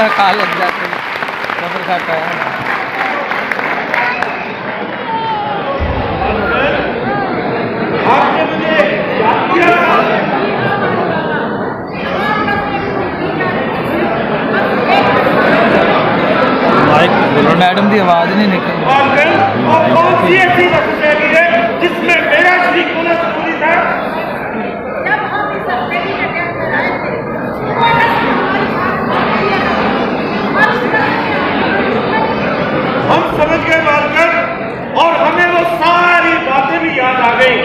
काल लग जाते हैं खबर खाता है। आपने मुझे याद किया था। माइक बोलो, मैडम की आवाज नहीं निकल और कौन सी ऐसी रचना है जिसमें मेरा शरीक होना जरूरी था? जब हम इस हफ्ते की जगह पर आए थे, हम समझ गए मालकर, और हमें वो सारी बातें भी याद आ गई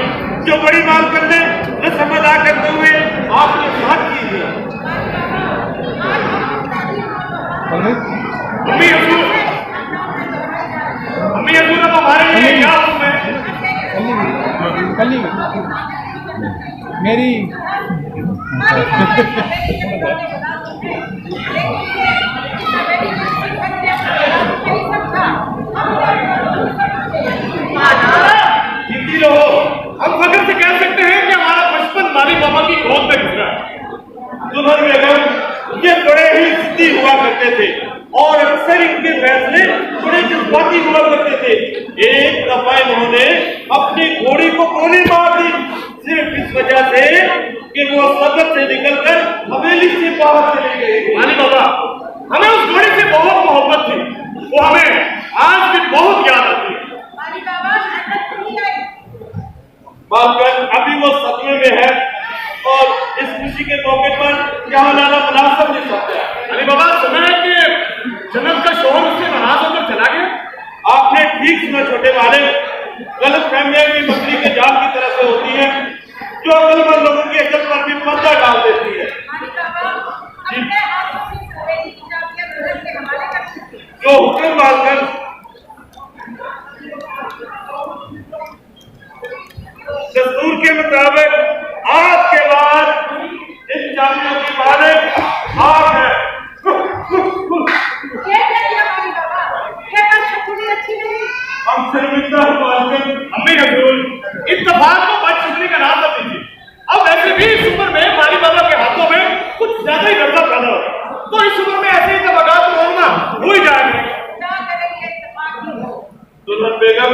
जो बड़ी मालकर ने रस्म करते हुए आपके साथ की थी। अम्मी हजूर अब हमारे लिए क्या हुक्म है? कली मेरी हिंदी रहो। हम फख्र से कह सकते हैं कि हमारा बचपन माली बाबा की गोद में गुजरा। दुल्हन बेगम ये बड़े ही जिद्दी हुआ करते थे और अक्सर इनके फैसले बड़े जज्बाती हुआ करते थे। एक दफा इन्होंने अपनी घोड़ी को गोली मार दी, सिर्फ इस वजह से कि वो सदर से निकलकर हवेली से बाहर चले गए। माली बाबा, हमें उस घोड़ी से बहुत मोहब्बत थी, वो हमें आज भी बहुत याद आती है। बालकन अभी वो सदमे में है और इस खुशी के मौके पर यहाँ लाना मुनासिब नहीं समझा। अरे बाबा, सुना है कि जन्नत का शोहर उससे नाराज होकर चला गया। आपने ठीक सुना छोटे वाले, गलत फहमियां भी मछली के जाल की तरह से होती है जो अक्लमंद लोगों की इज्जत पर भी पर्दा डाल देती है। जो हुक्म बालकन। दस्तूर के मुताबिक आज के बाद इन जामियों की मालिक आप है। हम शर्मिंदा हैं बालकन। अम्मी हजूर, इत्तेफाक को बदशुक्री का नाम मत दीजिए। अब वैसे भी इस उम्र में माली बाबा के हाथों में कुछ ज्यादा ही दर्जा पैदा हो, तो इस उम्र में ऐसे इत्तेफाकात रोकना हो ही जाएगा। दुल्हन बेगम,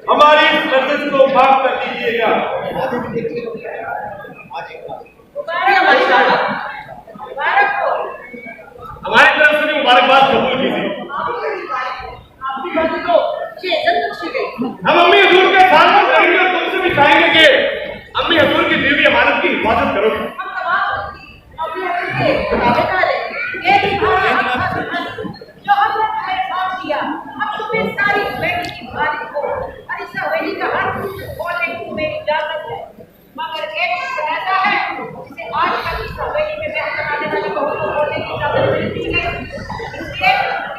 हमारी इस नजर को माफ कर दीजिएगा। हमारी तरफ से मुबारकबाद कबूल कीजिए। हम अम्मी हजूर के साथ करेंगे और तुमसे भी चाहेंगे कि अम्मी हजूर की बीवी अमानत की हिफाजत करो। मगर एक ऐसा है जिसे आज तक इस हवेली में महल बनाने वाले बहु को बोलने की इजाजत मिलती है। इसलिए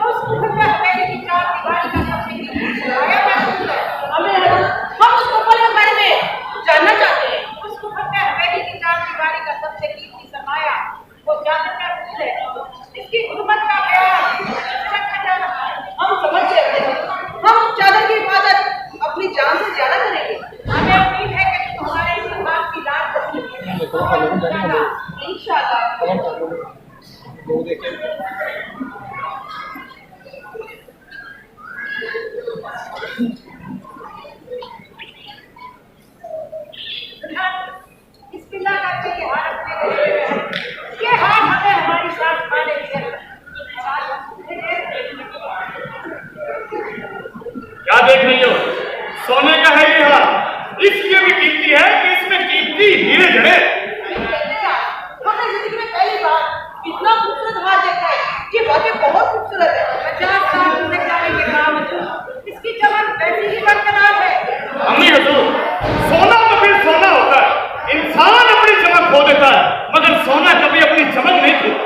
उस खुफिया हवेली की चार दीवारी का सबसे छुड़ाया महसूस है। हम उस खुफिया बारे में जानना चाहते हैं। उस खुफिया हवेली की चार दीवारी का सबसे कीमती सरमाया वो जानने का फूल है। इसकी हुकूमत का ख्याल रखा जा रहा है। हम समझ गए हम उस चादर की हिफाजत अपनी जान से ज्यादा करेंगे। हमें उम्मीद है कि तुम हमारे इस बात की रात इंशाअल्लाह। इस पिल्ला का ये हाथ अपने ये हाथ हमें हमारी सांस खाने दिया। क्या देख रही हो? सोने का है ये हाथ, इसलिए भी कीमती है कि इसमें कीमती हीरे जड़े। हमने जिंदगी में पहली बार इतना खूबसूरत हाथ देखा है। ये वाकई बहुत खूबसूरत है। 50 साल गुजरने के बावजूद इसकी चमक वैसी ही बरकरार है। अम्मी हजूर, सोना तो फिर सोना होता है। इंसान अपनी चमक खो देता है, मगर सोना कभी अपनी चमक नहीं खोता।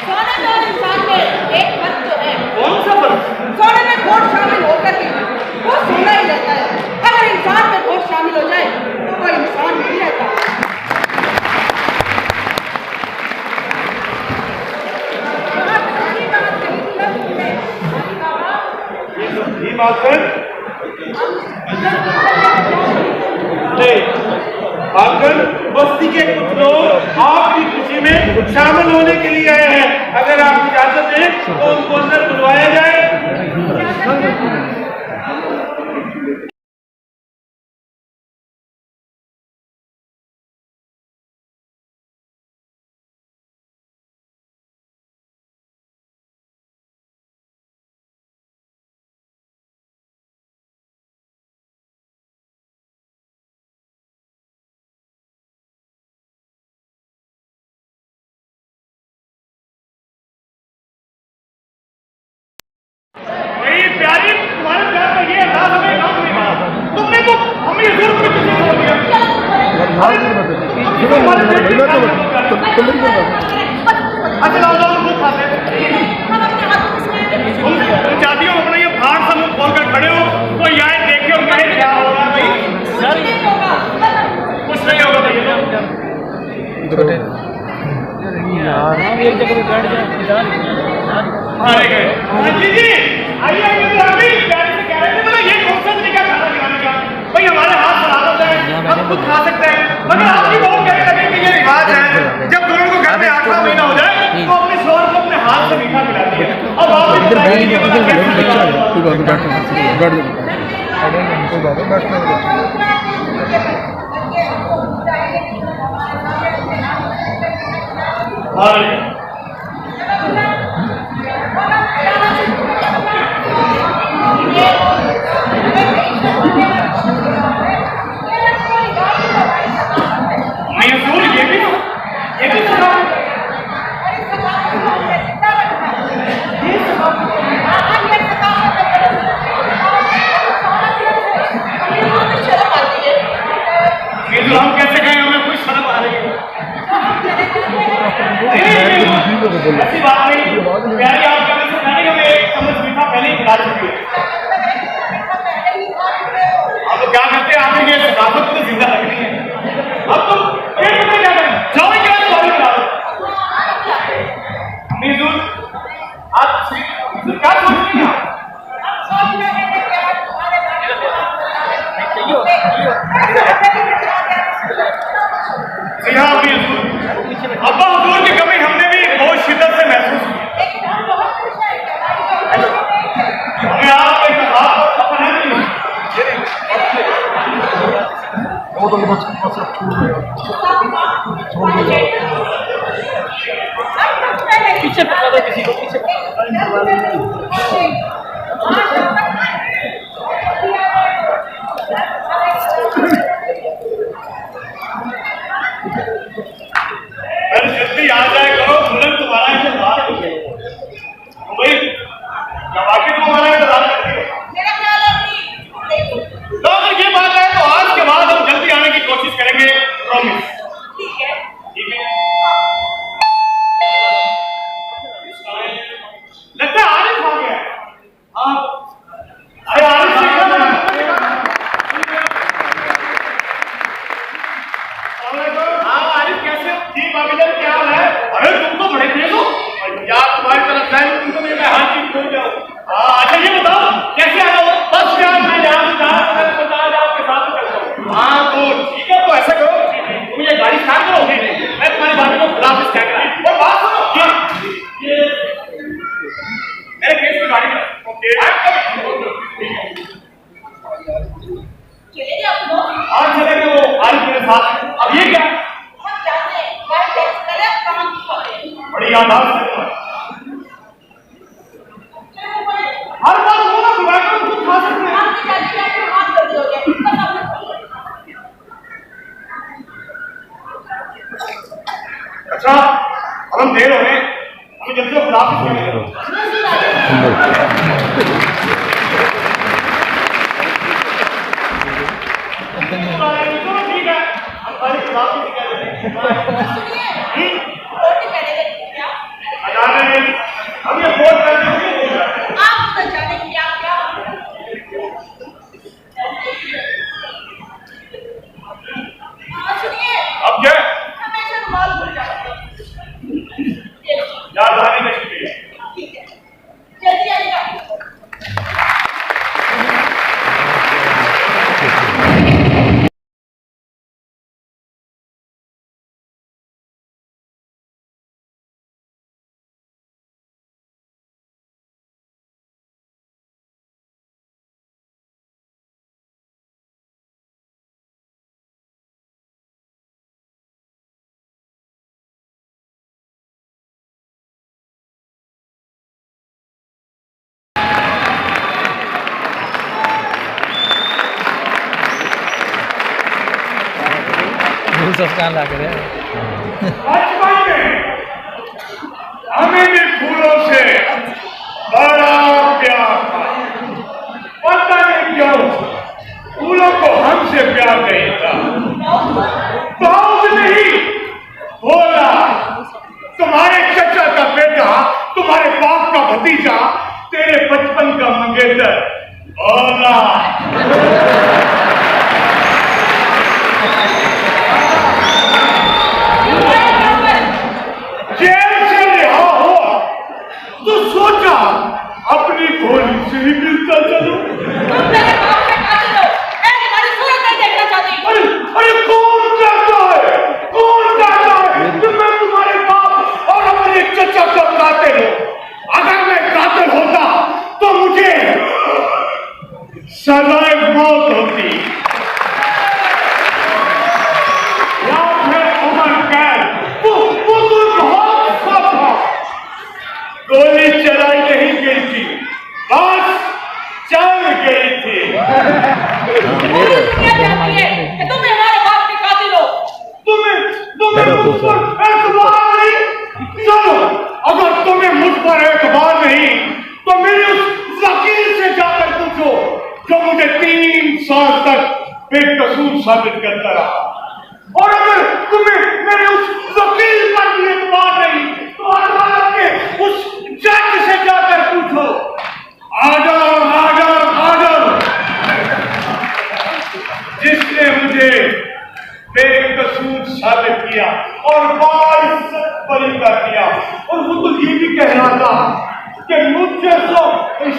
सोने और इंसान में एक फर्क तो है। कौन सा फर्क? सोने में खोट शामिल होकर भी वो सोना ही रहता है। अगर इंसान में खोट शामिल हो जाए तो वो इंसान नहीं रहता। बालकन, नहीं बालकन, बस्ती के कुछ लोग आपकी खुशी में शामिल होने के लिए आए हैं। अगर आप इजाजत दें तो उनको अंदर बुलवाया जाए। प्यारी तुम्हारे प्यार में ये अंदाज हमें काम नहीं मारा। तुमने तो हमें जुर्म में किसी छोड़ दिया। अच्छा लाओ मुंह खाते तुम चाहती हो अपना ये भाड़ सा मुंह खोल कर खड़े हो तो यहाँ देखे हो कहे क्या हो रहा है भाई। कुछ नहीं होगा भाई। मारे गए जी आइए अभी प्यारे से कह रहे थे मतलब ये कौन सा तरीका खाना खिलाने का भाई हमारे हाथ सलामत है हम खुद खा सकते हैं मगर आपकी बहुत कहने लगे कि ये रिवाज है जब दोनों को घर में 8वां महीना हो जाए तो अपने शौहर को अपने हाथ से मीठा खिलाती है। अब आप हम कैसे गए हमें कुछ शर्म आ रही है। ऐसी बात नहीं प्यारी आप कहने से पहले हमें एक चम्मच मीठा पहले ही खिला चुकी है। अब तो क्या करते हैं आपने ये सकाफत तो जिंदा रखनी है। अब तुम एक मिनट क्या करें जाओ क्या सॉरी करा दो नीजुल आप क्या सोच रही हैं हाँ अब्बा हुजूर की कमी हमने भी बहुत शिद्दत से महसूस की। हमें आप पीछे पकड़ा दो किसी को पीछे जल्दी आ जाए करो तुरंत तुम्हारा इंतजार भाई जवाबी तुम्हारा इंतजार करती है। तो अगर ये बात है तो आज के बाद हम जल्दी आने की कोशिश करेंगे प्रॉमिस। ठीक है लगता है आरिफ आ गया। हाँ अरे आरिफ जी बाबीजान क्या हाल है? अरे तुम तो बड़े तेज हो यार तुम्हारी तरफ जाए तुमको मेरे में हाथ की खोल जाओ। अच्छा ये बताओ कैसे आ जाओ बस यार मैं यहाँ से जा रहा आपके साथ चलता हूँ। हाँ तो ठीक है तो ऐसा करो तुम ये गाड़ी स्टार्ट करो मैं तुम्हारी बात को खुला से स्टैंड करा और बात सुनो ये मेरे केस की गाड़ी आज चलेंगे वो आज मेरे साथ। अब ये क्या बड़ी याददाश्त है हर बार वो ना बुला कर खुद खा सकते हैं। अच्छा अब हम देर हो रहे हैं हमें जल्दी बुला ठीक है हम ये वोट करने आप जाने क्या क्या अब क्या हमेशा रुमाल भूल जाते हैं याद आने का शुक्रिया। ठीक है जल्दी आइएगा। संस्कार लग रहे बचपन में हमें भी फूलों से बड़ा प्यार था। पता नहीं क्यों फूलों को हमसे प्यार नहीं था। बहुत नहीं बोला तुम्हारे चचा का बेटा, तुम्हारे बाप का भतीजा, तेरे बचपन का मंगेतर बोला जेल से रिहा हुआ तो सोचा अपनी गोली से ही मिलता चलो। तुम मेरे बाप के कातिल हो, मैं तुम्हारी सूरत नहीं देखना चाहती। अरे अरे कौन कहता है कि मैं तुम्हारे बाप और अपने चचा का कातिल हूं? अगर मैं कातिल होता तो मुझे सजाए मौत होती या फिर उम्र कैद। वो तो बहुत सा था। गोली चलाई नहीं गई थी, बस चल गई थी। पूरी दुनिया जानती है कि तुम हमारे बाप के कातिल हो। तुम्हें मुझ पर एतबार नहीं? चलो, अगर तुम्हें मुझ पर एतबार नहीं तो मेरे उस वकील से जाकर पूछो जो मुझे 3 साल तक बेकसूर साबित करता रहा। और अगर तुम्हें मेरे उस वकील पर भी एतबार नहीं तो अदालत के उस जज से जाकर पूछो। आ जाओ जिसने मुझे बेकसूर साबित किया और बाइज्जत बरी कर दिया। और वो तो ये भी कह रहा था कि मुझे तो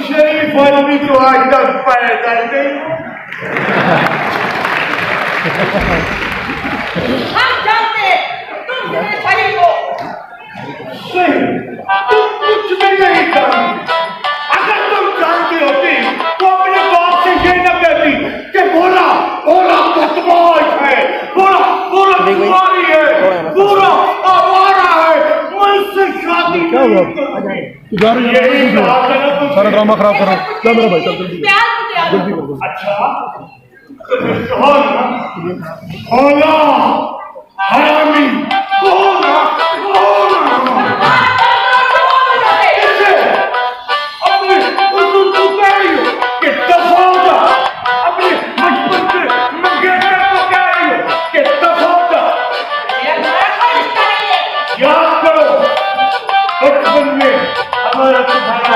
शरीफ आदमी तो आज तक पैदा नहीं। हम जानते हैं तुम कितने शरीफ हो। सही, तुम कुछ भी नहीं जानती। अगर तुम जानती होती तो अपने बाप से ये न कहती कि बोला बदमाश है, बोला तुम्हारी है, बोला आवारा है, मुझसे शादी नहीं करोगी। यही कहा था ना तुमसे। सारा ड्रामा खराब कर रहे हैं। क्या मेरा भाई, चल जल्दी प्यार मुझे जल्दी कर दो। अच्छा तो बोला